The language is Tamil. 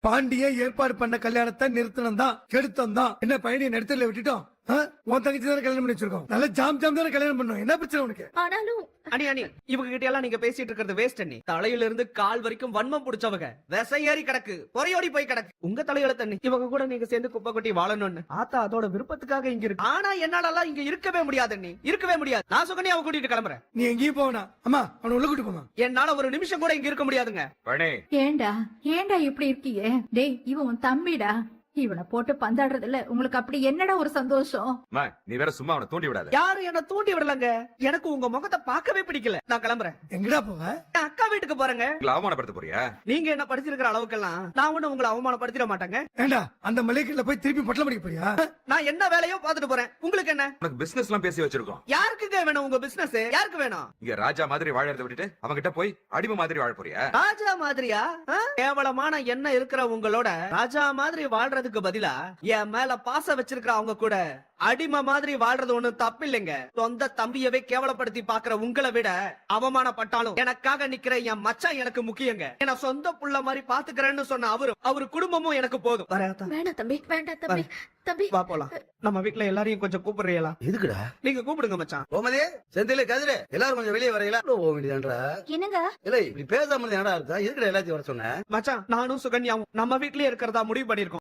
பாண்டிய ஏற்பாடு பண்ண கல்யாணத்தை நிறுத்தணும் தான் கெடுத்தம் தான். என்ன பையனை நடுத்தல விட்டுட்டோம். உன் தங்கச்சி தானே கல்யாணம் பண்ணி வச்சிருக்கோம். நல்ல ஜாம் ஜாம் தானே கல்யாணம் பண்ணும். என்ன பிரச்சனை உனக்கு? ஆனாலும் அணி இவங்க கிட்ட எல்லாம் நீங்க பேசிட்டு இருக்கிறது வேஸ்ட் அண்ணி. தலையில இருந்து கால் வரைக்கும் வன்மம் புடிச்சவங்க விசையேறி கிடக்கு, பொறையோடி போய் கிடக்கு. உங்க தலையில தண்ணி. இவங்க கூட நீங்க சேர்ந்து குப்பை கொட்டி வாழணும்னு ஆத்தா அதோட விருப்பத்துக்காக இங்க இருக்கு. ஆனா என்னால இங்க இருக்கவே முடியாது அண்ணி, இருக்கவே முடியாது. நான் சுகன்யாவை கூட்டிட்டு கிளம்புறேன். நீ எங்கேயும் போவனா? அம்மா அவனை உள்ள கூட்டு போமா. என்னால ஒரு நிமிஷம் கூட இங்க இருக்க முடியாதுங்க. ஏண்டா இப்படி இருக்கீங்க? டேய் இவன் உன் தம்பிடா. இவனை போட்டு பந்தாடுறதுல உங்களுக்கு அப்படி என்னடா ஒரு சந்தோஷம்? நீ வேற சும்மா அவனை தூண்டி விடாத. யாரு என்ன தூண்டி விடலங்க. எனக்கு உங்க முகத்தை பார்க்கவே பிடிக்கல. நான் கிளம்புறேன். எங்கடா போவ? என் அக்கா வீட்டுக்கு போறேங்க. அவமானப்படுத்த போறியா? நீங்க என்ன படிச்சிருக்கிற அளவுக்கெல்லாம் நான் ஒண்ணு உங்களை அவமானப்படுத்திட மாட்டேங்க. ஏண்டா அந்த மலைக்கல்ல போய் திருப்பி பொட்டலம் படிக்க போறியா? நான் என்ன வேலையோ பாத்துட்டு போறேன். உங்களுக்கு என்ன? உனக்கு பிசினஸ் எல்லாம் பேசி வச்சிருக்கோம். யாருக்குங்க வேணும் உங்க பிசினஸ்? யாருக்கு வேணும்? இங்க ராஜா மாதிரி வாழறத விட்டுட்டு அவங்க கிட்ட போய் அடிமை மாதிரி வாழ போறியா? ராஜா மாதிரியா? கேவலமான என்ன இருக்கிற உங்களோட ராஜா மாதிரி வாழ்றதுக்கு பதிலா என் மேல பாசம் வச்சிருக்கிற அவங்க கூட அடிமை மாதிரி வாழ்றது ஒண்ணு தப்பு இல்லைங்க. சொந்த தம்பியவே கேவலப்படுத்தி பாக்குற உங்களை விட அவமானப்பட்டாலும் எனக்காக நிக்கிற என் மச்சான் எனக்கு முக்கியங்க. என்ன சொந்த புள்ள மாதிரி பாத்துக்கிறேன்னு சொன்ன அவரு குடும்பமும் எனக்கு போதும். வேண்டாம் தம்பி, வேண்டாம் தம்பி. தம்பி வா போலாம். நம்ம வீட்டுல எல்லாரையும் கொஞ்சம் கூப்பிடுறீங்களா? எதுக்குடா? நீங்க கூப்பிடுங்க மச்சான். கோமதி, செந்தில, கதிரு எல்லாரும் கொஞ்சம் வெளியே வரையில போக வேண்டியதான்றா. என்னங்க? இல்ல இப்படி பேசாம என்னடா இருக்கா? எதுக்குடா எல்லாத்தையும் வர சொன்ன? மச்சான் நானும் சுகன்யாவும் நம்ம வீட்லயே இருக்கிறதா முடிவு பண்ணிருக்கோம்.